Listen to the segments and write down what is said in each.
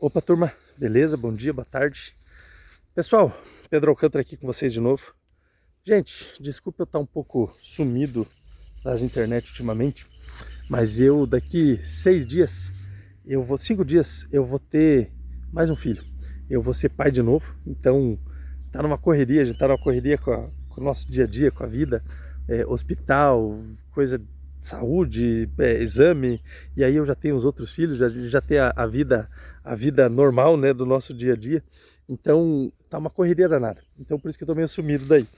Opa, turma, beleza? Bom dia, boa tarde. Pessoal, Pedro Alcântara aqui com vocês de novo. Gente, desculpa eu estar um pouco sumido das internet ultimamente, mas eu daqui 6 dias, 5 dias, eu vou ter mais um filho. Eu vou ser pai de novo, então tá numa correria, a gente tá numa correria com o nosso dia a dia, com a vida, hospital, coisa de saúde, exame, e aí eu já tenho os outros filhos, já tenho a vida normal, né, do nosso dia a dia, então tá uma correria danada, então por isso que eu tô meio sumido daí.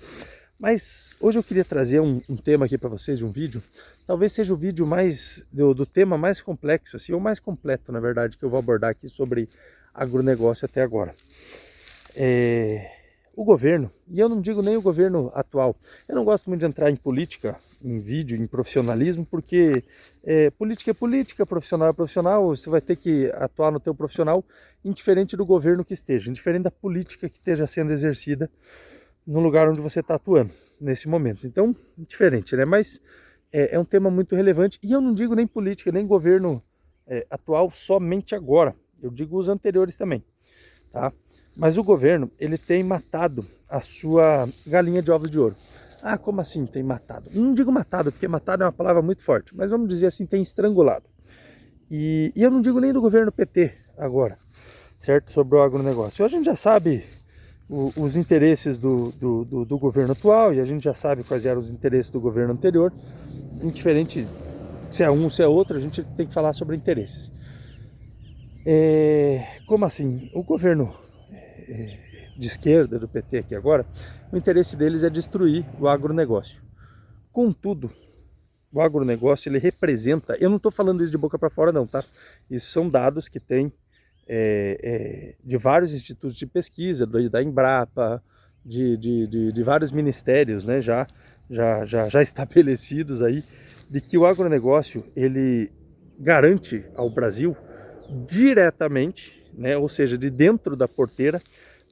Mas hoje eu queria trazer um tema aqui para vocês, um vídeo, talvez seja o vídeo mais do tema mais complexo, assim, ou mais completo, na verdade, que eu vou abordar aqui sobre agronegócio até agora. O governo, e eu não digo nem o governo atual, eu não gosto muito de entrar em política, em vídeo, em profissionalismo, porque política é política, profissional é profissional, você vai ter que atuar no teu profissional, indiferente do governo que esteja, indiferente da política que esteja sendo exercida no lugar onde você está atuando nesse momento. Então, diferente, né? Mas é um tema muito relevante, e eu não digo nem política, nem governo atual somente agora, eu digo os anteriores também, tá? Mas o governo, ele tem matado a sua galinha de ovos de ouro. Ah, como assim tem matado? Não digo matado, porque matado é uma palavra muito forte, mas vamos dizer assim, tem estrangulado. E eu não digo nem do governo PT agora, certo? Sobre o agronegócio. Hoje a gente já sabe os interesses do governo atual, e a gente já sabe quais eram os interesses do governo anterior. Indiferente se é um ou se é outro, a gente tem que falar sobre interesses. Como assim? O governo de esquerda, do PT aqui agora, o interesse deles é destruir o agronegócio. Contudo, o agronegócio, ele representa, eu não estou falando isso de boca para fora não, tá? Isso são dados que tem de vários institutos de pesquisa, da Embrapa, de vários ministérios, né, já estabelecidos aí, de que o agronegócio, ele garante ao Brasil diretamente, né, ou seja, de dentro da porteira,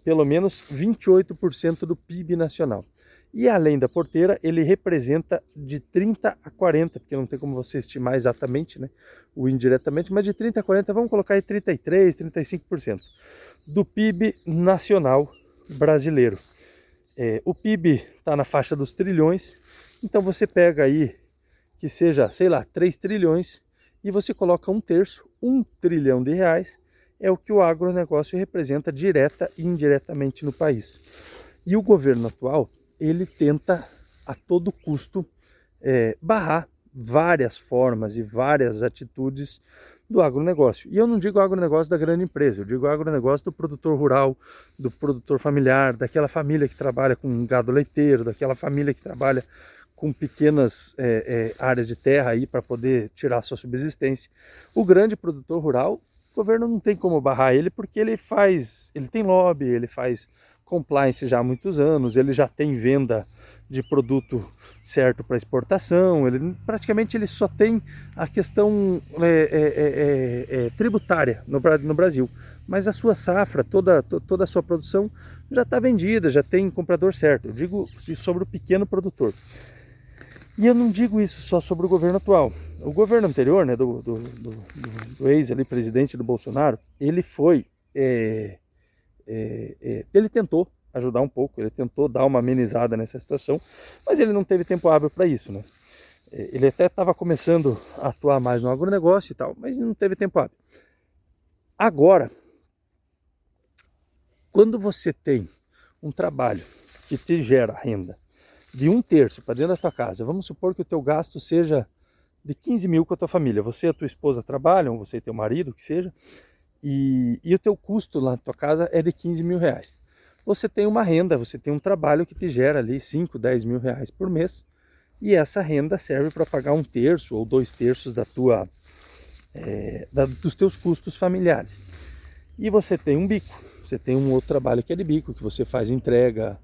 pelo menos 28% do PIB nacional. E além da porteira, ele representa de 30 a 40, porque não tem como você estimar exatamente, né, o indiretamente, mas de 30 a 40, vamos colocar aí 33, 35% do PIB nacional brasileiro. O PIB está na faixa dos trilhões, então você pega aí que seja, sei lá, 3 trilhões e você coloca 1/3, 1 trilhão de reais, é o que o agronegócio representa direta e indiretamente no país. E o governo atual, ele tenta a todo custo barrar várias formas e várias atitudes do agronegócio. E eu não digo agronegócio da grande empresa, eu digo agronegócio do produtor rural, do produtor familiar, daquela família que trabalha com gado leiteiro, daquela família que trabalha com pequenas áreas de terra aí para poder tirar sua subsistência. O grande produtor rural, o governo não tem como barrar ele, porque ele tem lobby, ele faz compliance já há muitos anos, ele já tem venda de produto certo para exportação, praticamente ele só tem a questão tributária no Brasil, mas a sua safra, toda a sua produção já está vendida, já tem comprador certo. Eu digo sobre o pequeno produtor. E eu não digo isso só sobre o governo atual. O governo anterior, né, do ex-presidente do Bolsonaro, ele foi, ele tentou ajudar um pouco, ele tentou dar uma amenizada nessa situação, mas ele não teve tempo hábil para isso, né? Ele até estava começando a atuar mais no agronegócio e tal, mas não teve tempo hábil. Agora, quando você tem um trabalho que te gera renda de 1/3 para dentro da tua casa, vamos supor que o teu gasto seja de 15 mil com a tua família, você e a tua esposa trabalham, você e teu marido, que seja, e o teu custo lá na tua casa é de 15 mil reais. Você tem uma renda, você tem um trabalho que te gera ali 5, 10 mil reais por mês, e essa renda serve para pagar 1/3 ou 2/3 dos teus custos familiares. E você tem um bico, você tem um outro trabalho que é de bico, que você faz entrega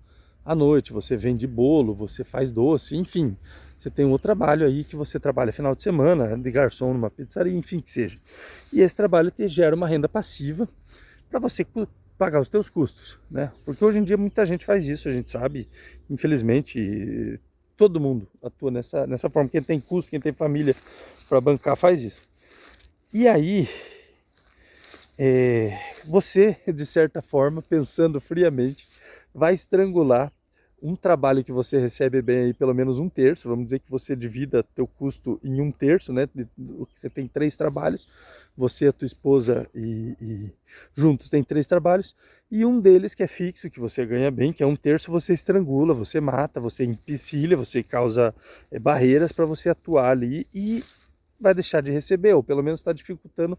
à noite, você vende bolo, você faz doce, enfim. Você tem um outro trabalho aí que você trabalha final de semana, de garçom numa pizzaria, enfim, que seja. E esse trabalho te gera uma renda passiva para você pagar os teus custos, né? Porque hoje em dia muita gente faz isso, a gente sabe, infelizmente, todo mundo atua nessa forma. Quem tem custo, quem tem família para bancar faz isso. E aí, você, de certa forma, pensando friamente, vai estrangular um trabalho que você recebe bem aí pelo menos 1/3, vamos dizer que você divida teu custo em 1/3, né? Você tem 3 trabalhos, você, a tua esposa e juntos tem 3 trabalhos, e um deles que é fixo, que você ganha bem, que é 1/3, você estrangula, você mata, você empecilha, você causa barreiras para você atuar ali e vai deixar de receber, ou pelo menos está dificultando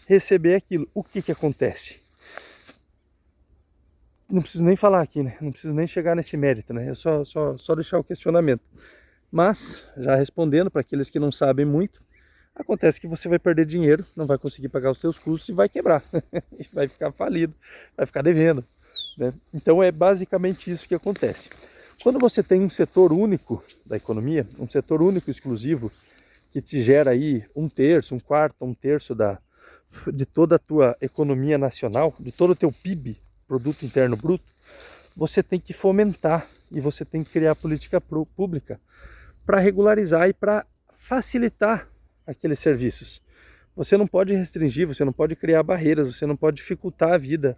receber aquilo. O que acontece? Não preciso nem falar aqui, né? Não preciso nem chegar nesse mérito, né? É só deixar o questionamento. Mas, já respondendo para aqueles que não sabem muito, acontece que você vai perder dinheiro, não vai conseguir pagar os seus custos e vai quebrar. Vai ficar falido, vai ficar devendo, né? Então é basicamente isso que acontece. Quando você tem um setor único da economia, um setor único exclusivo, que te gera aí 1/3, 1/4, 1/3 de toda a tua economia nacional, de todo o teu PIB, Produto Interno Bruto, você tem que fomentar e você tem que criar política pública para regularizar e para facilitar aqueles serviços. Você não pode restringir, você não pode criar barreiras, você não pode dificultar a vida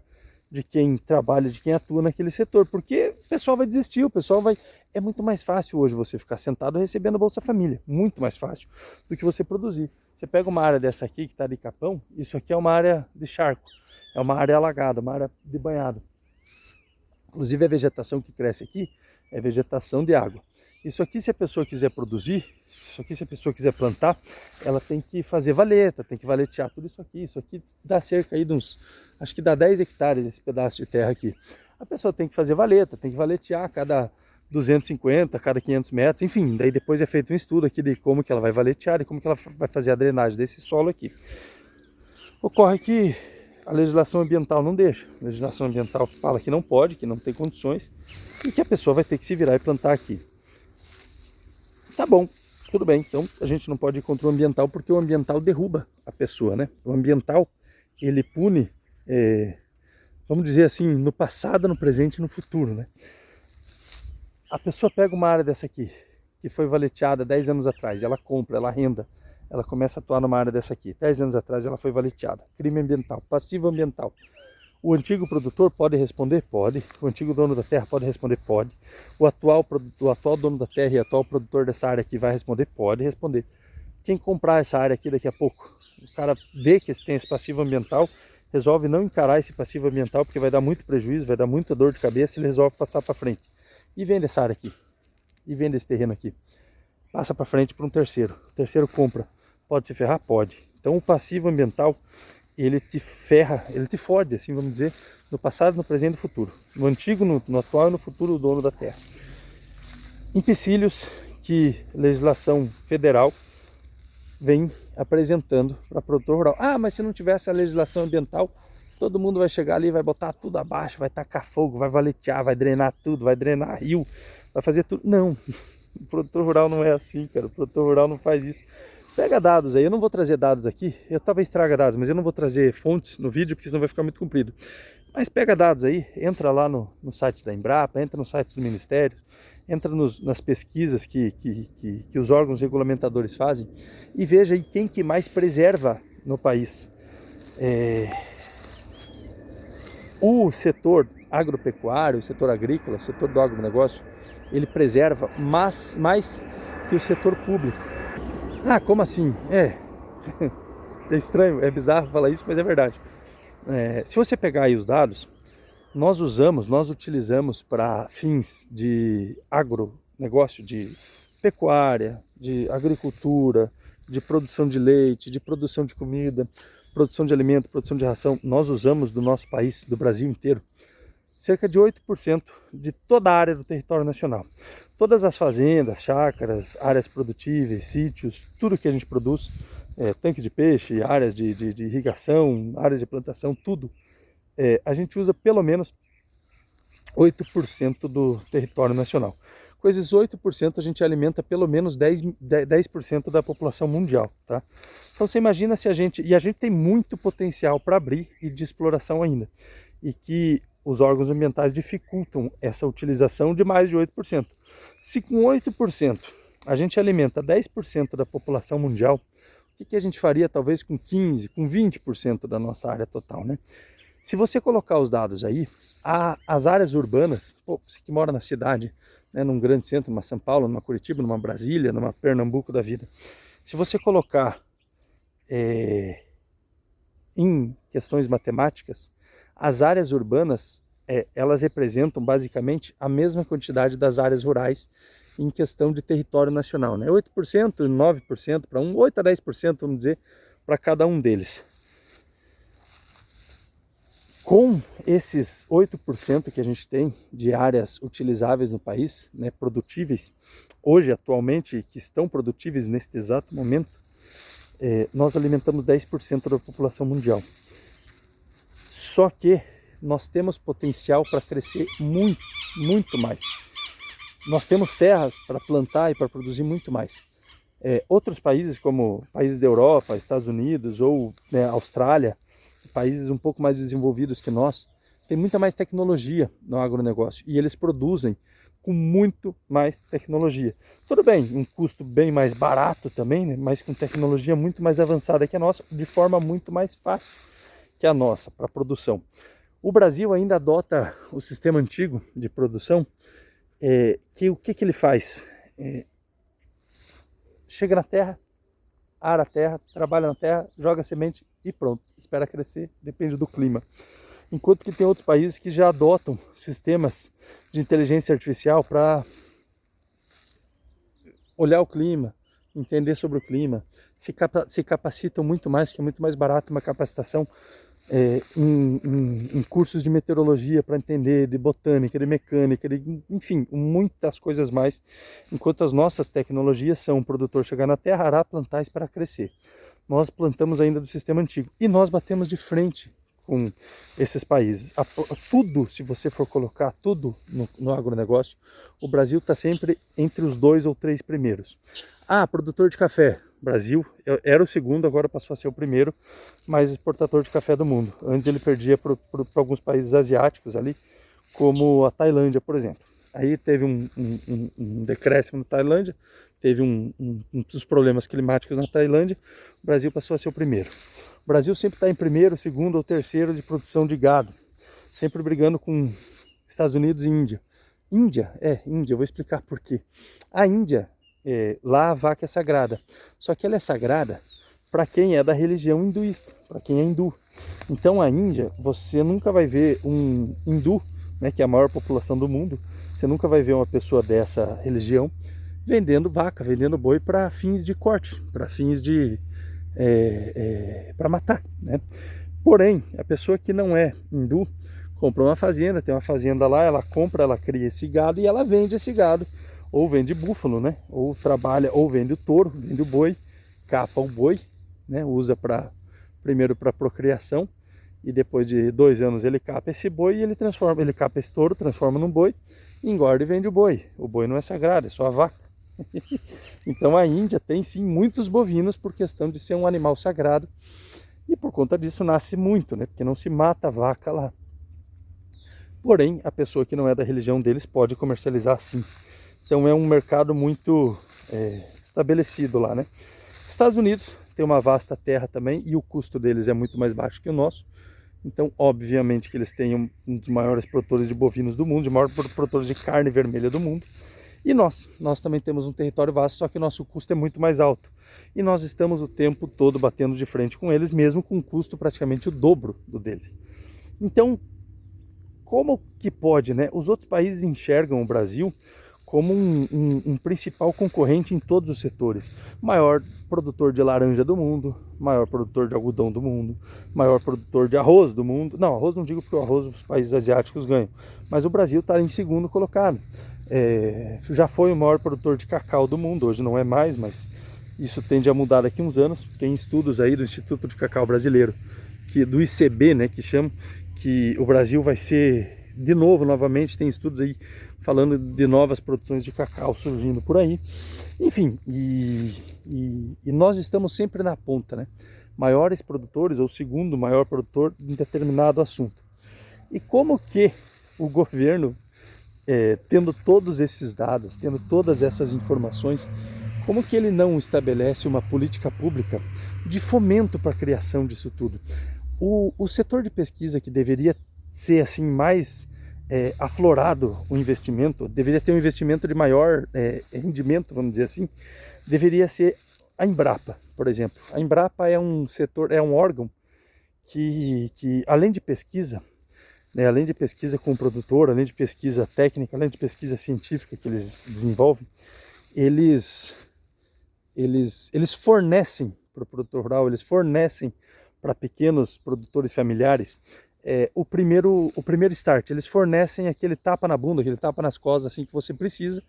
de quem trabalha, de quem atua naquele setor, porque o pessoal vai desistir, o pessoal vai... É muito mais fácil hoje você ficar sentado recebendo Bolsa Família, muito mais fácil do que você produzir. Você pega uma área dessa aqui que está de capão, isso aqui é uma área de charco, é uma área alagada, uma área de banhado. Inclusive a vegetação que cresce aqui é vegetação de água. Isso aqui, se a pessoa quiser produzir, isso aqui, se a pessoa quiser plantar, ela tem que fazer valeta, tem que valetear tudo isso aqui. Isso aqui dá cerca aí de uns, acho que dá 10 hectares esse pedaço de terra aqui. A pessoa tem que fazer valeta, tem que valetear a cada 250, a cada 500 metros, enfim. Daí depois é feito um estudo aqui de como que ela vai valetear e como que ela vai fazer a drenagem desse solo aqui. Ocorre que a legislação ambiental não deixa. A legislação ambiental fala que não pode, que não tem condições e que a pessoa vai ter que se virar e plantar aqui. Tá bom, tudo bem. Então a gente não pode ir contra o ambiental porque o ambiental derruba a pessoa, né? O ambiental, ele pune, vamos dizer assim, no passado, no presente e no futuro, né? A pessoa pega uma área dessa aqui, que foi valeteada 10 anos atrás, ela compra, ela arrenda, ela começa a atuar numa área dessa aqui. 10 anos atrás ela foi valeteada. Crime ambiental, passivo ambiental. O antigo produtor pode responder? Pode. O antigo dono da terra pode responder? Pode. O atual dono da terra e atual produtor dessa área aqui vai responder? Pode responder. Quem comprar essa área aqui daqui a pouco, o cara vê que tem esse passivo ambiental, resolve não encarar esse passivo ambiental porque vai dar muito prejuízo, vai dar muita dor de cabeça, ele resolve passar para frente. E vende essa área aqui. E vende esse terreno aqui. Passa para frente para um terceiro. O terceiro compra. Pode se ferrar? Pode. Então o passivo ambiental, ele te ferra, ele te fode, assim vamos dizer, no passado, no presente e no futuro. No antigo, no atual e no futuro, o dono da terra. Empecilhos que legislação federal vem apresentando para produtor rural. Ah, mas se não tivesse a legislação ambiental, todo mundo vai chegar ali, vai botar tudo abaixo, vai tacar fogo, vai valetear, vai drenar tudo, vai drenar rio, vai fazer tudo. Não, o produtor rural não é assim, cara. O produtor rural não faz isso. Pega dados aí, eu não vou trazer dados aqui, eu talvez traga dados, mas eu não vou trazer fontes no vídeo, porque senão vai ficar muito comprido. Mas pega dados aí, entra lá no site da Embrapa, entra no site do Ministério, entra nas pesquisas que os órgãos regulamentadores fazem e veja aí quem que mais preserva no país. O setor agropecuário, o setor agrícola, o setor do agronegócio, ele preserva mais que o setor público. Ah, como assim? É estranho, é bizarro falar isso, mas é verdade. Se você pegar aí os dados, nós utilizamos para fins de agronegócio, de pecuária, de agricultura, de produção de leite, de produção de comida, produção de alimento, produção de ração, nós usamos do nosso país, do Brasil inteiro, cerca de 8% de toda a área do território nacional. Todas as fazendas, chácaras, áreas produtíveis, sítios, tudo que a gente produz, tanques de peixe, áreas de irrigação, áreas de plantação, tudo, a gente usa pelo menos 8% do território nacional. Com esses 8% a gente alimenta pelo menos 10% da população mundial, tá? Então você imagina se a gente tem muito potencial para abrir e de exploração ainda, e que os órgãos ambientais dificultam essa utilização de mais de 8%. Se com 8% a gente alimenta 10% da população mundial, o que a gente faria talvez com 15%, com 20% da nossa área total, né? Se você colocar os dados aí, as áreas urbanas, pô, você que mora na cidade, né, num grande centro, numa São Paulo, numa Curitiba, numa Brasília, numa Pernambuco da vida, se você colocar em questões matemáticas, as áreas urbanas, elas representam basicamente a mesma quantidade das áreas rurais em questão de território nacional, né? 8%, 9% para 8 a 10%, vamos dizer, para cada um deles. Com esses 8% que a gente tem de áreas utilizáveis no país, né, produtíveis, hoje, atualmente, que estão produtíveis neste exato momento, nós alimentamos 10% da população mundial. Só que nós temos potencial para crescer muito, muito mais. Nós temos terras para plantar e para produzir muito mais. Outros países, como países da Europa, Estados Unidos ou, né, Austrália, países um pouco mais desenvolvidos que nós, tem muita mais tecnologia no agronegócio e eles produzem com muito mais tecnologia. Tudo bem, um custo bem mais barato também, né, mas com tecnologia muito mais avançada que a nossa, de forma muito mais fácil que a nossa para a produção. O Brasil ainda adota o sistema antigo de produção, que o que ele faz? Chega na terra, ara a terra, trabalha na terra, joga a semente e pronto, espera crescer, depende do clima. Enquanto que tem outros países que já adotam sistemas de inteligência artificial para olhar o clima, entender sobre o clima, se capacitam muito mais, que é muito mais barato uma capacitação em cursos de meteorologia para entender de botânica, de mecânica, enfim, muitas coisas mais, enquanto as nossas tecnologias são o produtor chegar na terra, arar, plantar e esperar crescer. Nós plantamos ainda do sistema antigo e nós batemos de frente com esses países. Tudo, se você for colocar tudo no agronegócio, o Brasil está sempre entre os 2 ou 3 primeiros. Produtor de café. Brasil era o segundo, agora passou a ser o primeiro mais exportador de café do mundo. Antes ele perdia para alguns países asiáticos ali, como a Tailândia, por exemplo. Aí teve um decréscimo na Tailândia, teve uns problemas climáticos na Tailândia, o Brasil passou a ser o primeiro. O Brasil sempre está em primeiro, segundo ou terceiro de produção de gado, sempre brigando com Estados Unidos e Índia. Índia, eu vou explicar por quê. A Índia, lá a vaca é sagrada, só que ela é sagrada para quem é da religião hinduísta, para quem é hindu. Então a Índia, você nunca vai ver um hindu, né, que é a maior população do mundo, você nunca vai ver uma pessoa dessa religião vendendo vaca, vendendo boi para fins de corte, para fins de para matar, né? Porém, a pessoa que não é hindu compra uma fazenda, tem uma fazenda lá, ela compra, ela cria esse gado e ela vende esse gado, ou vende búfalo, né? Ou trabalha, ou vende o touro, vende o boi, capa o boi, né? Usa primeiro para procriação e depois de 2 anos ele capa esse boi e ele capa esse touro, transforma num boi, engorda e vende o boi. O boi não é sagrado, é só a vaca. Então a Índia tem sim muitos bovinos por questão de ser um animal sagrado e por conta disso nasce muito, né? Porque não se mata a vaca lá. Porém, a pessoa que não é da religião deles pode comercializar sim. Então é um mercado muito estabelecido lá, né? Estados Unidos tem uma vasta terra também e o custo deles é muito mais baixo que o nosso. Então, obviamente que eles têm um dos maiores produtores de bovinos do mundo, de maiores produtores de carne vermelha do mundo. E nós também temos um território vasto, só que o nosso custo é muito mais alto. E nós estamos o tempo todo batendo de frente com eles, mesmo com um custo praticamente o dobro do deles. Então, como que pode, né? Os outros países enxergam o Brasil como um principal concorrente em todos os setores. Maior produtor de laranja do mundo, maior produtor de algodão do mundo, maior produtor de arroz do mundo. Não, arroz não digo porque o arroz os países asiáticos ganham, mas o Brasil está em segundo colocado. Já foi o maior produtor de cacau do mundo, hoje não é mais, mas isso tende a mudar daqui a uns anos. Tem estudos aí do Instituto de Cacau Brasileiro, do ICB, né, que chama, que o Brasil vai ser, de novo, novamente, tem estudos aí falando de novas produções de cacau surgindo por aí. Enfim, e nós estamos sempre na ponta, né? Maiores produtores, ou segundo maior produtor em determinado assunto. E como que o governo, tendo todos esses dados, tendo todas essas informações, como que ele não estabelece uma política pública de fomento para a criação disso tudo? O setor de pesquisa que deveria ser assim mais aflorado o investimento, deveria ter um investimento de maior rendimento, vamos dizer assim, deveria ser a Embrapa, por exemplo. A Embrapa é um setor, é um órgão que além de pesquisa, né, além de pesquisa com o produtor, além de pesquisa técnica, além de pesquisa científica que eles desenvolvem, eles fornecem para o produtor rural, eles fornecem para pequenos produtores familiares o primeiro start. Eles fornecem aquele tapa na bunda, aquele tapa nas costas assim que você precisa,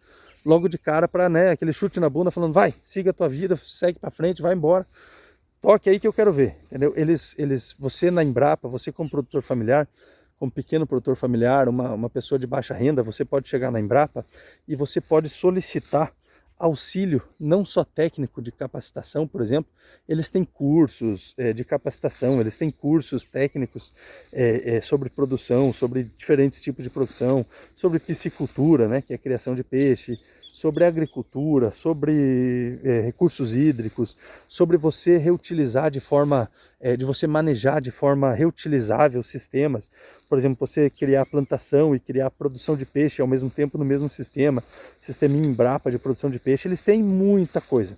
logo de cara, para, né, aquele chute na bunda falando, vai, siga a tua vida, segue para frente, vai embora, toque aí que eu quero ver, entendeu? Você na Embrapa, você como produtor familiar, como pequeno produtor familiar, uma pessoa de baixa renda, você pode chegar na Embrapa e você pode solicitar auxílio, não só técnico de capacitação, por exemplo, eles têm cursos de capacitação, eles têm cursos técnicos sobre produção, sobre diferentes tipos de produção, sobre piscicultura, né, que é a criação de peixe, sobre agricultura, sobre recursos hídricos, sobre você reutilizar de forma, de você manejar de forma reutilizável sistemas. Por exemplo, você criar plantação e criar produção de peixe ao mesmo tempo no mesmo sistema, sisteminha Embrapa de produção de peixe, eles têm muita coisa.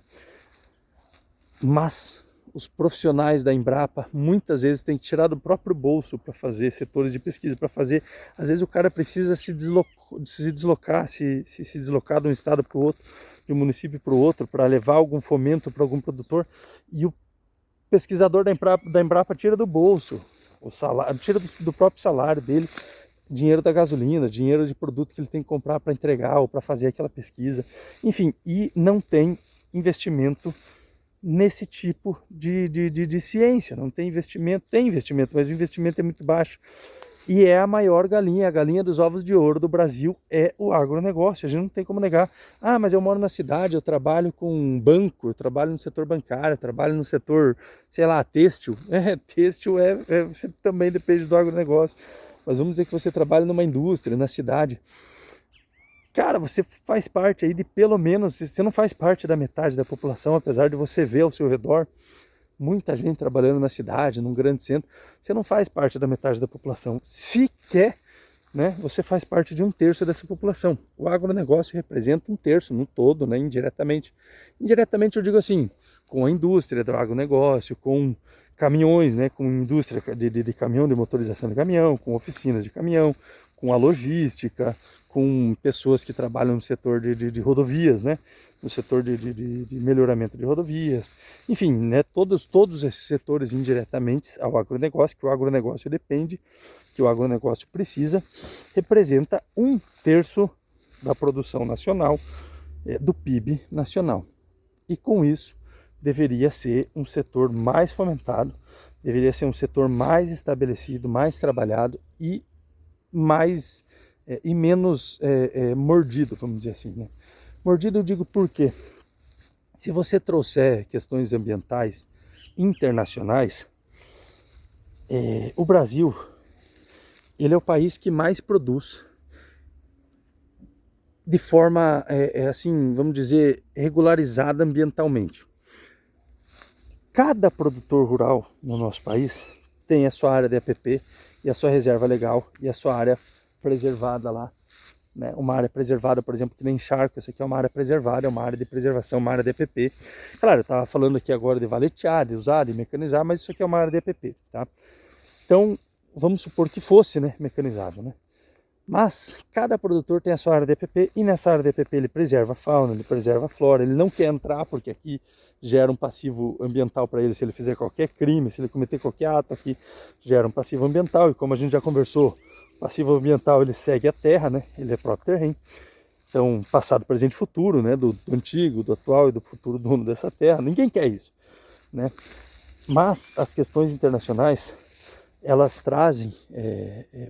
Mas os profissionais da Embrapa muitas vezes têm que tirar do próprio bolso para fazer setores de pesquisa, para fazer, às vezes o cara precisa se deslocar de um estado para o outro, de um município para o outro, para levar algum fomento para algum produtor, e o pesquisador da Embrapa tira do bolso o salário, tira do próprio salário dele, dinheiro da gasolina, dinheiro de produto que ele tem que comprar para entregar ou para fazer aquela pesquisa, enfim, e não tem investimento nesse tipo de ciência, não tem investimento, mas o investimento é muito baixo. E é a maior galinha, a galinha dos ovos de ouro do Brasil é o agronegócio, a gente não tem como negar. Ah, mas eu moro na cidade, eu trabalho com um banco, eu trabalho no setor bancário, eu trabalho no setor, sei lá, têxtil. Têxtil você também depende do agronegócio, mas vamos dizer que você trabalha numa indústria, na cidade. Cara, você faz parte aí de pelo menos, você não faz parte da metade da população, apesar de você ver ao seu redor muita gente trabalhando na cidade, num grande centro, você não faz parte da metade da população. Sequer, né, você faz parte de 1/3 dessa população. O agronegócio representa 1/3 no todo, né, indiretamente. Indiretamente eu digo assim, com a indústria do agronegócio, com caminhões, né, com indústria de caminhão, de motorização de caminhão, com oficinas de caminhão, com a logística, com pessoas que trabalham no setor de rodovias, né? No setor de melhoramento de rodovias, enfim, né? Todos esses setores indiretamente ao agronegócio, que o agronegócio depende, que o agronegócio precisa, representa 1/3 da produção nacional, do PIB nacional. E com isso, deveria ser um setor mais fomentado, deveria ser um setor mais estabelecido, mais trabalhado e menos mordido, vamos dizer assim, né? Mordido eu digo por quê? Se você trouxer questões ambientais internacionais, o Brasil, ele é o país que mais produz de forma, assim, vamos dizer, regularizada ambientalmente. Cada produtor rural no nosso país tem a sua área de APP e a sua reserva legal e a sua área preservada lá, né? Uma área preservada, por exemplo, que nem charco, isso aqui é uma área preservada, é uma área de preservação, uma área de APP. Claro, eu estava falando aqui agora de valetear, de usar, de mecanizar, mas isso aqui é uma área de APP, tá? Então, vamos supor que fosse, né, mecanizado, né? Mas cada produtor tem a sua área de APP e nessa área de APP ele preserva a fauna, ele preserva a flora, ele não quer entrar porque aqui gera um passivo ambiental para ele se ele fizer qualquer crime, se ele cometer qualquer ato aqui, gera um passivo ambiental e como a gente já conversou, o passivo ambiental ele segue a terra, né? Ele é próprio terreno. Então, passado, presente e futuro, né? Do antigo, do atual e do futuro dono dessa terra, ninguém quer isso, né? Mas as questões internacionais, elas trazem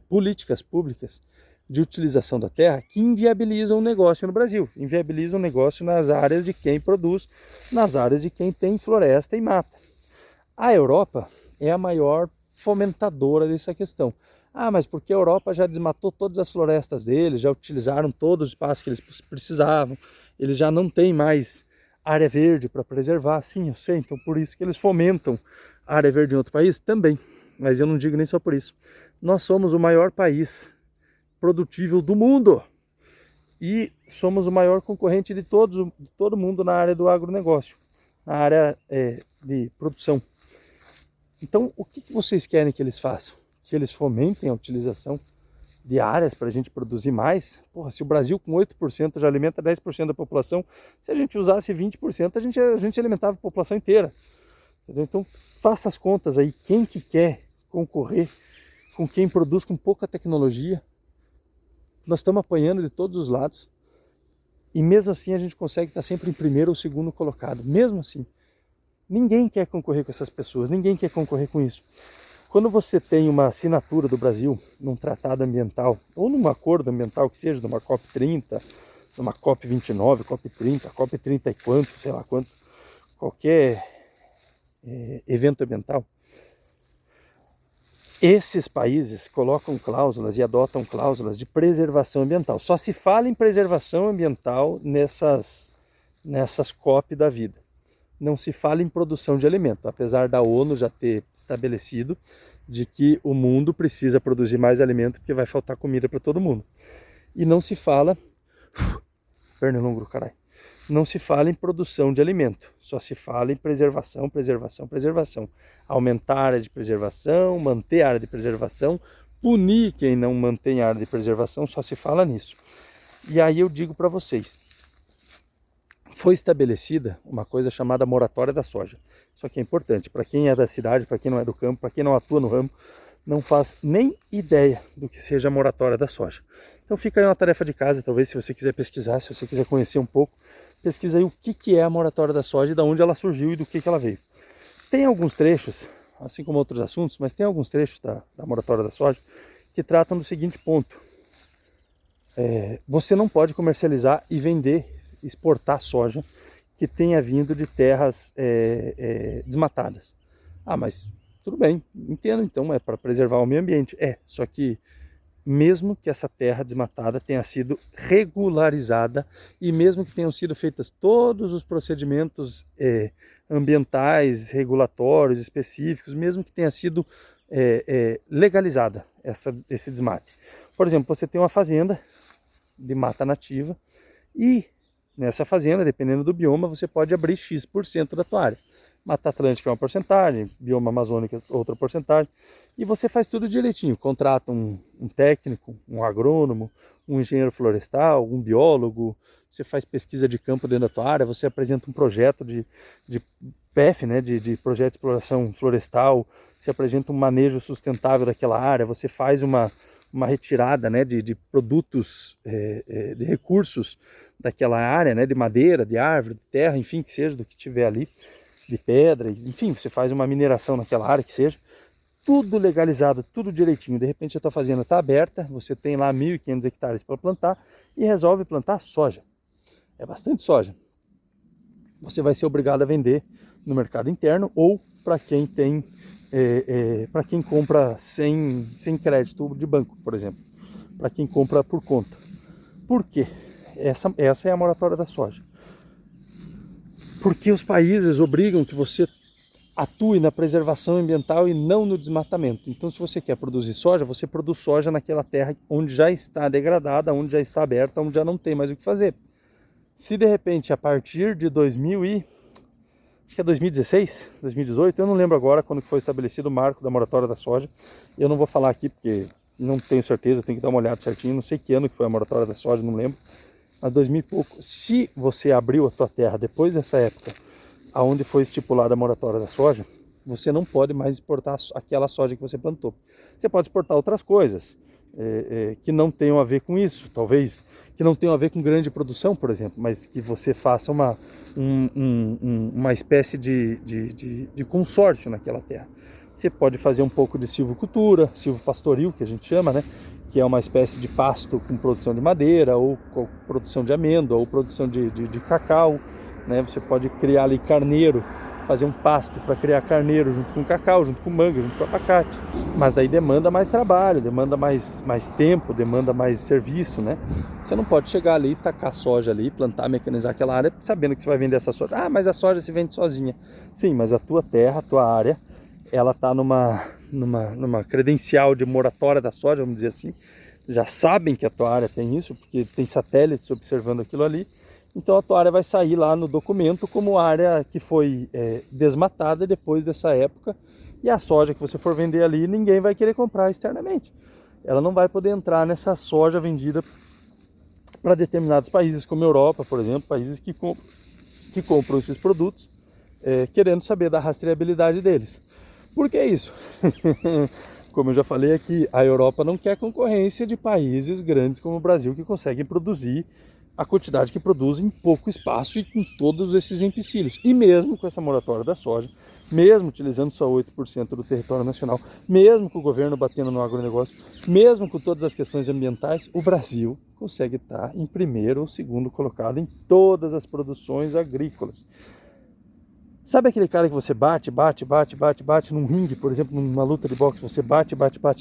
políticas públicas de utilização da terra que inviabilizam o negócio no Brasil, inviabilizam o negócio nas áreas de quem produz, nas áreas de quem tem floresta e mata. A Europa é a maior fomentadora dessa questão. Ah, mas porque a Europa já desmatou todas as florestas deles, já utilizaram todo o espaço que eles precisavam, eles já não têm mais área verde para preservar. Sim, eu sei, então por isso que eles fomentam a área verde em outro país também. mas eu não digo nem só por isso. Nós somos o maior país produtível do mundo e somos o maior concorrente de todo mundo na área do agronegócio, na área de produção. Então, o que vocês querem que eles façam? Que eles fomentem a utilização de áreas para a gente produzir mais? Porra, se o Brasil com 8% já alimenta 10% da população, se a gente usasse 20%, a gente alimentava a população inteira. Entendeu? Então, faça as contas aí, quem que quer concorrer com quem produz com pouca tecnologia. Nós estamos apanhando de todos os lados e mesmo assim a gente consegue estar sempre em primeiro ou segundo colocado. Mesmo assim, ninguém quer concorrer com essas pessoas, ninguém quer concorrer com isso. Quando você tem uma assinatura do Brasil num tratado ambiental ou num acordo ambiental que seja, numa COP30, numa COP29, COP30, COP30 e quanto, sei lá quanto, qualquer evento ambiental, esses países colocam cláusulas e adotam cláusulas de preservação ambiental. Só se fala em preservação ambiental nessas COP da vida. Não se fala em produção de alimento, apesar da ONU já ter estabelecido de que o mundo precisa produzir mais alimento porque vai faltar comida para todo mundo. E não se fala... Pernilongo, caralho. Não se fala em produção de alimento, só se fala em preservação, preservação, preservação. Aumentar a área de preservação, manter a área de preservação, punir quem não mantém a área de preservação, só se fala nisso. E aí eu digo para vocês, foi estabelecida uma coisa chamada moratória da soja. Isso aqui é importante, para quem é da cidade, para quem não é do campo, para quem não atua no ramo, não faz nem ideia do que seja a moratória da soja. Então fica aí uma tarefa de casa, talvez se você quiser pesquisar, se você quiser conhecer um pouco, pesquisa aí o que é a moratória da soja e de onde ela surgiu e do que ela veio. Tem alguns trechos, assim como outros assuntos, mas tem alguns trechos da moratória da soja que tratam do seguinte ponto. Você não pode comercializar e vender, exportar soja que tenha vindo de terras desmatadas. Ah, mas tudo bem, entendo, então é para preservar o meio ambiente. Só que mesmo que essa terra desmatada tenha sido regularizada e mesmo que tenham sido feitos todos os procedimentos ambientais, regulatórios, específicos, mesmo que tenha sido legalizada esse desmate. Por exemplo, você tem uma fazenda de mata nativa e nessa fazenda, dependendo do bioma, você pode abrir X% da tua área. Mata Atlântica é uma porcentagem, bioma amazônico é outra porcentagem. E você faz tudo direitinho, contrata um técnico, um agrônomo, um engenheiro florestal, um biólogo, você faz pesquisa de campo dentro da tua área, você apresenta um projeto de PEF, né, de projeto de exploração florestal, você apresenta um manejo sustentável daquela área, você faz uma retirada, né, de produtos, de recursos daquela área, né, de madeira, de árvore, de terra, enfim, que seja, do que tiver ali, de pedra, enfim, você faz uma mineração naquela área que seja, tudo legalizado, tudo direitinho. De repente a tua fazenda está aberta, você tem lá 1.500 hectares para plantar e resolve plantar soja. É bastante soja. Você vai ser obrigado a vender no mercado interno ou para quem tem, para quem compra sem crédito de banco, por exemplo, para quem compra por conta. Por quê? Essa é a moratória da soja. Porque os países obrigam que você atue na preservação ambiental e não no desmatamento. Então, se você quer produzir soja, você produz soja naquela terra onde já está degradada, onde já está aberta, onde já não tem mais o que fazer. Se de repente, a partir de 2016, 2018, eu não lembro agora quando foi estabelecido o marco da moratória da soja, eu não vou falar aqui porque não tenho certeza, tenho que dar uma olhada certinho, não sei que ano que foi a moratória da soja, não lembro, mas 2000 e pouco. Se você abriu a tua terra depois dessa época, aonde foi estipulada a moratória da soja, você não pode mais exportar aquela soja que você plantou. Você pode exportar outras coisas que não tenham a ver com isso, talvez que não tenham a ver com grande produção, por exemplo, mas que você faça uma espécie de consórcio naquela terra. Você pode fazer um pouco de silvicultura, silvopastoril, que a gente chama, né? Que é uma espécie de pasto com produção de madeira, ou com produção de amêndoa, ou produção de cacau. Né? Você pode criar ali carneiro, fazer um pasto para criar carneiro junto com cacau, junto com manga, junto com abacate. Mas daí demanda mais trabalho, demanda mais tempo, demanda mais serviço, né? Você não pode chegar ali, tacar soja ali, plantar, mecanizar aquela área, sabendo que você vai vender essa soja. Ah, mas a soja se vende sozinha. Sim, mas a tua terra, a tua área, ela está numa credencial de moratória da soja, vamos dizer assim. Já sabem que a tua área tem isso, porque tem satélites observando aquilo ali. Então a tua área vai sair lá no documento como área que foi desmatada depois dessa época. E a soja que você for vender ali, ninguém vai querer comprar externamente. Ela não vai poder entrar nessa soja vendida para determinados países, como a Europa, por exemplo, países que compram esses produtos, querendo saber da rastreabilidade deles. Por que isso? Como eu já falei aqui, a Europa não quer concorrência de países grandes como o Brasil, que conseguem produzir a quantidade que produz em pouco espaço e com todos esses empecilhos. E mesmo com essa moratória da soja, mesmo utilizando só 8% do território nacional, mesmo com o governo batendo no agronegócio, mesmo com todas as questões ambientais, o Brasil consegue estar em primeiro ou segundo colocado em todas as produções agrícolas. Sabe aquele cara que você bate num ringue, por exemplo, numa luta de boxe, você bate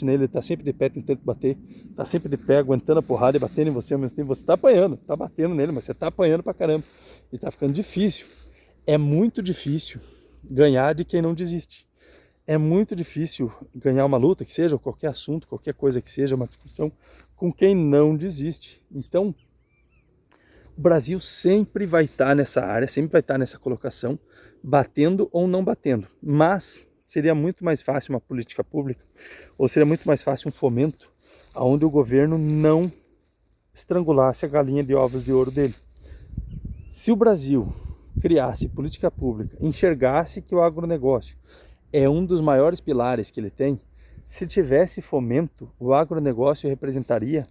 nele, ele tá sempre de pé tentando bater, tá sempre de pé aguentando a porrada e batendo em você ao mesmo tempo, você tá apanhando, tá batendo nele, mas você tá apanhando pra caramba e tá ficando difícil. É muito difícil ganhar de quem não desiste. É muito difícil ganhar uma luta, que seja qualquer assunto, qualquer coisa que seja, uma discussão, com quem não desiste. Então, o Brasil sempre vai estar nessa área, sempre vai estar nessa colocação, batendo ou não batendo. Mas seria muito mais fácil uma política pública, ou seria muito mais fácil um fomento, onde o governo não estrangulasse a galinha de ovos de ouro dele. Se o Brasil criasse política pública, enxergasse que o agronegócio é um dos maiores pilares que ele tem, se tivesse fomento, o agronegócio representaria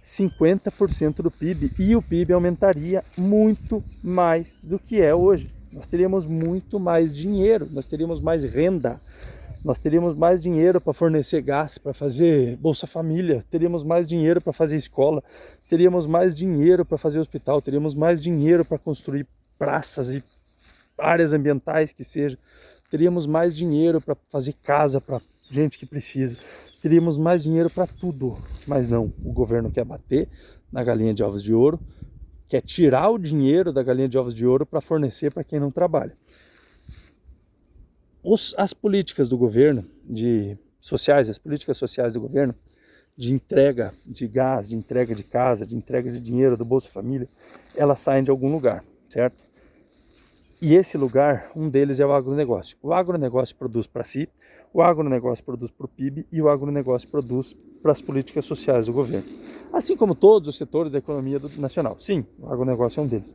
50% do PIB e o PIB aumentaria muito mais do que é hoje. Nós teríamos muito mais dinheiro, nós teríamos mais renda, nós teríamos mais dinheiro para fornecer gás, para fazer Bolsa Família, teríamos mais dinheiro para fazer escola, teríamos mais dinheiro para fazer hospital, teríamos mais dinheiro para construir praças e áreas ambientais que seja, teríamos mais dinheiro para fazer casa para gente que precisa, teríamos mais dinheiro para tudo, mas não, o governo quer bater na galinha de ovos de ouro, quer tirar o dinheiro da galinha de ovos de ouro para fornecer para quem não trabalha. As políticas do governo, as políticas sociais do governo, de entrega de gás, de entrega de casa, de entrega de dinheiro do Bolsa Família, elas saem de algum lugar, certo? E esse lugar, um deles é o agronegócio. O agronegócio produz para si, o agronegócio produz para o PIB e o agronegócio produz para as políticas sociais do governo. Assim como todos os setores da economia nacional. Sim, o agronegócio é um deles.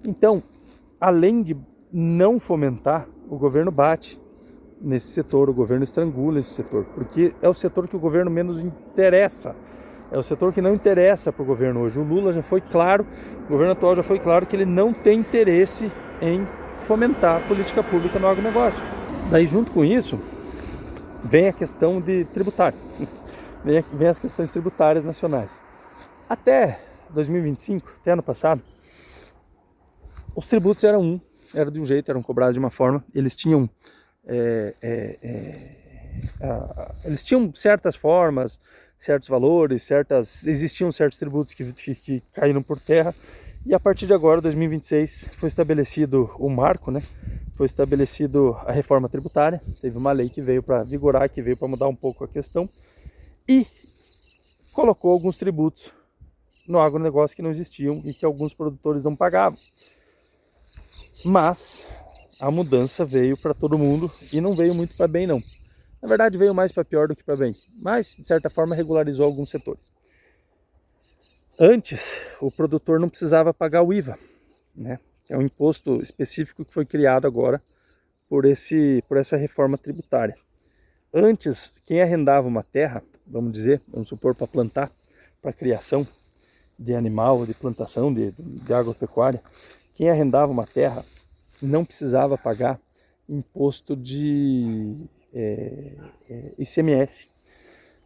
Então, além de não fomentar, o governo bate nesse setor, o governo estrangula esse setor, porque é o setor que o governo menos interessa. É o setor que não interessa para o governo hoje. O Lula já foi claro, o governo atual já foi claro que ele não tem interesse em fomentar a política pública no agronegócio. Daí, junto com isso, vem a questão de tributário, vem as questões tributárias nacionais. Até 2025, até ano passado, os tributos eram de um jeito, eram cobrados de uma forma, eles tinham certas formas, certos valores, existiam certos tributos que caíram por terra, e a partir de agora, 2026, foi estabelecido o marco, né? Foi estabelecido a reforma tributária, teve uma lei que veio para vigorar, que veio para mudar um pouco a questão, e colocou alguns tributos no agronegócio que não existiam e que alguns produtores não pagavam. Mas a mudança veio para todo mundo e não veio muito para bem, não. Na verdade, veio mais para pior do que para bem, mas de certa forma regularizou alguns setores. Antes, o produtor não precisava pagar o IVA, né? Que é um imposto específico que foi criado agora por essa reforma tributária. Antes, quem arrendava uma terra, vamos supor, para plantar, para criação de animal, de plantação, de agropecuária, quem arrendava uma terra não precisava pagar imposto de ICMS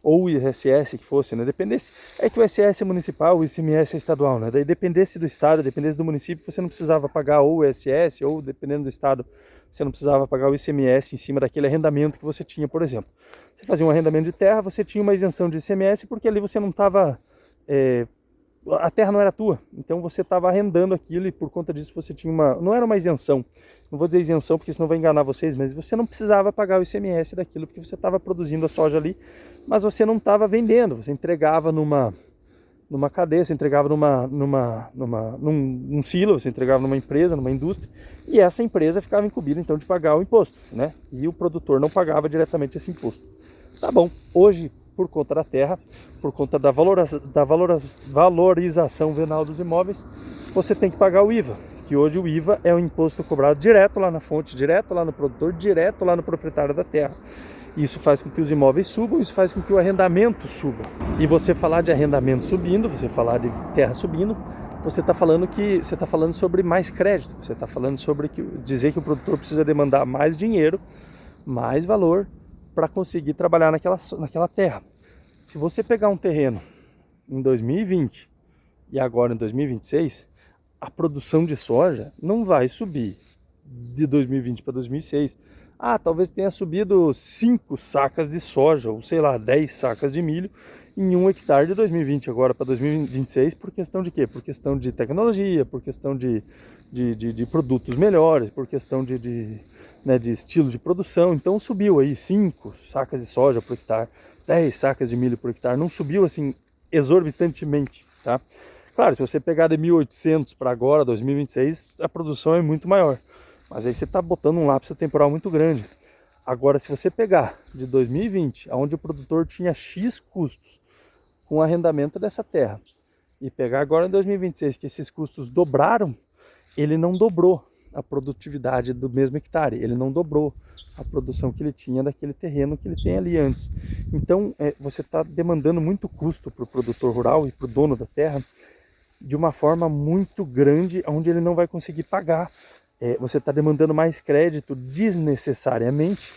ou ISS que fosse, né? Dependesse, é que o ISS é municipal, o ICMS é estadual, né? Daí dependesse do estado, dependesse do município, você não precisava pagar ou o ISS, ou dependendo do estado, você não precisava pagar o ICMS em cima daquele arrendamento que você tinha, por exemplo. Você fazia um arrendamento de terra, você tinha uma isenção de ICMS, porque ali você não estava... a terra não era tua, então você estava arrendando aquilo e por conta disso você tinha não era uma isenção, não vou dizer isenção porque senão vai enganar vocês, mas você não precisava pagar o ICMS daquilo porque você estava produzindo a soja ali, mas você não estava vendendo, você entregava numa cadeia, você entregava num silo, você entregava numa empresa, numa indústria, e essa empresa ficava incumbida então de pagar o imposto, né? E o produtor não pagava diretamente esse imposto. Tá bom, hoje, por conta da terra, por conta da valorização venal dos imóveis, você tem que pagar o IVA, que hoje o IVA é um imposto cobrado direto lá na fonte, direto lá no produtor, direto lá no proprietário da terra. Isso faz com que os imóveis subam, isso faz com que o arrendamento suba. E você falar de arrendamento subindo, você falar de terra subindo, você está falando sobre mais crédito, você está falando sobre dizer que o produtor precisa demandar mais dinheiro, mais valor para conseguir trabalhar naquela terra. Se você pegar um terreno em 2020 e agora em 2026, a produção de soja não vai subir de 2020 para 2006. Talvez tenha subido 5 sacas de soja, ou sei lá, 10 sacas de milho em 1 hectare de 2020 agora para 2026, por questão de quê? Por questão de tecnologia, por questão de produtos melhores, por questão de estilo de produção. Então subiu aí 5 sacas de soja por hectare, 10 sacas de milho por hectare, não subiu assim exorbitantemente, tá? Claro, se você pegar de 1800 para agora, 2026, a produção é muito maior. Mas aí você está botando um lapso temporal muito grande. Agora, se você pegar de 2020, onde o produtor tinha X custos com o arrendamento dessa terra, e pegar agora em 2026, que esses custos dobraram, ele não dobrou a produtividade do mesmo hectare, ele não dobrou a produção que ele tinha daquele terreno que ele tem ali antes. Então, você está demandando muito custo para o produtor rural e para o dono da terra, de uma forma muito grande, onde ele não vai conseguir pagar. Você está demandando mais crédito desnecessariamente,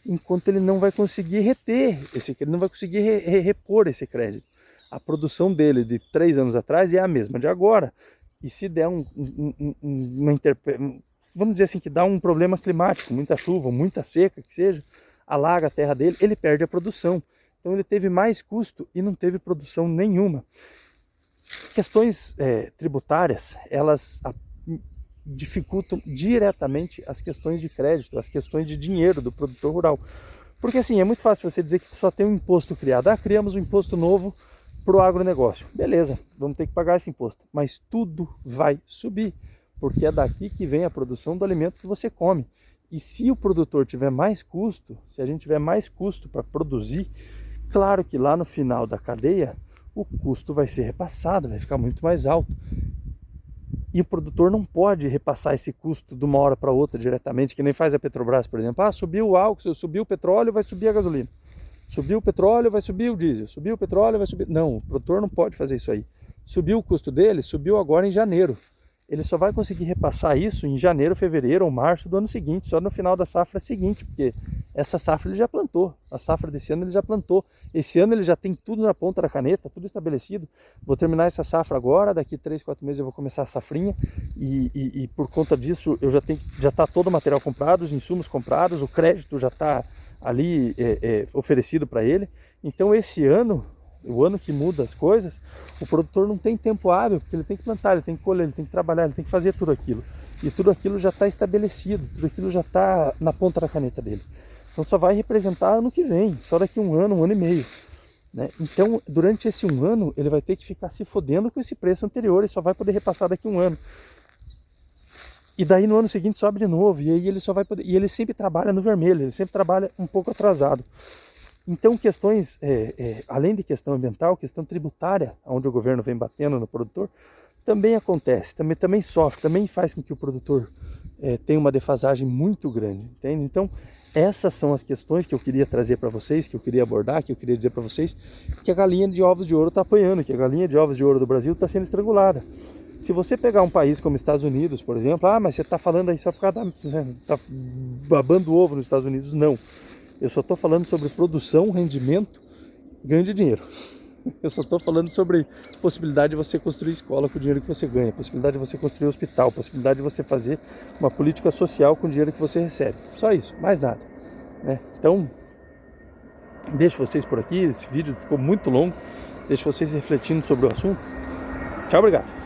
enquanto ele não vai conseguir ele não vai conseguir repor esse crédito. A produção dele de 3 anos atrás é a mesma de agora, e se der vamos dizer assim, que dá um problema climático, muita chuva, muita seca, que seja, alaga a terra dele, ele perde a produção. Então ele teve mais custo e não teve produção nenhuma. Questões tributárias, elas dificultam diretamente as questões de crédito, as questões de dinheiro do produtor rural. Porque assim, é muito fácil você dizer que só tem um imposto criado. Criamos um imposto novo para o agronegócio. Beleza, vamos ter que pagar esse imposto. Mas tudo vai subir, porque é daqui que vem a produção do alimento que você come. E se o produtor tiver mais custo, se a gente tiver mais custo para produzir, claro que lá no final da cadeia, o custo vai ser repassado, vai ficar muito mais alto. E o produtor não pode repassar esse custo de uma hora para outra diretamente, que nem faz a Petrobras, por exemplo. Subiu o álcool, subiu o petróleo, vai subir a gasolina. Subiu o petróleo, vai subir o diesel. Subiu o petróleo, vai subir... Não, o produtor não pode fazer isso aí. Subiu o custo dele, subiu agora em janeiro. Ele só vai conseguir repassar isso em janeiro, fevereiro ou março do ano seguinte, só no final da safra seguinte, porque essa safra ele já plantou, a safra desse ano ele já plantou. Esse ano ele já tem tudo na ponta da caneta, tudo estabelecido. Vou terminar essa safra agora, daqui 3, 4 meses eu vou começar a safrinha e por conta disso eu já está todo o material comprado, os insumos comprados, o crédito já está ali oferecido para ele. Então esse ano, o ano que muda as coisas, o produtor não tem tempo hábil, porque ele tem que plantar, ele tem que colher, ele tem que trabalhar, ele tem que fazer tudo aquilo. E tudo aquilo já está estabelecido, tudo aquilo já está na ponta da caneta dele. Então só vai representar ano que vem, só daqui um ano e meio. Né? Então, durante esse 1 ano, ele vai ter que ficar se fodendo com esse preço anterior e só vai poder repassar daqui 1 ano. E daí no ano seguinte sobe de novo, e aí ele só vai poder. E ele sempre trabalha no vermelho, ele sempre trabalha um pouco atrasado. Então, questões, além de questão ambiental, questão tributária, onde o governo vem batendo no produtor, também acontece, também sofre, também faz com que o produtor tenha uma defasagem muito grande, entende? Então, essas são as questões que eu queria trazer para vocês, que eu queria abordar, que eu queria dizer para vocês, que a galinha de ovos de ouro está apanhando, que a galinha de ovos de ouro do Brasil está sendo estrangulada. Se você pegar um país como Estados Unidos, por exemplo, mas você está falando aí só por causa tá babando ovo nos Estados Unidos, não. Eu só estou falando sobre produção, rendimento, ganho de dinheiro. Eu só estou falando sobre possibilidade de você construir escola com o dinheiro que você ganha, possibilidade de você construir hospital, possibilidade de você fazer uma política social com o dinheiro que você recebe. Só isso, mais nada. Né? Então, deixo vocês por aqui. Esse vídeo ficou muito longo. Deixo vocês refletindo sobre o assunto. Tchau, obrigado.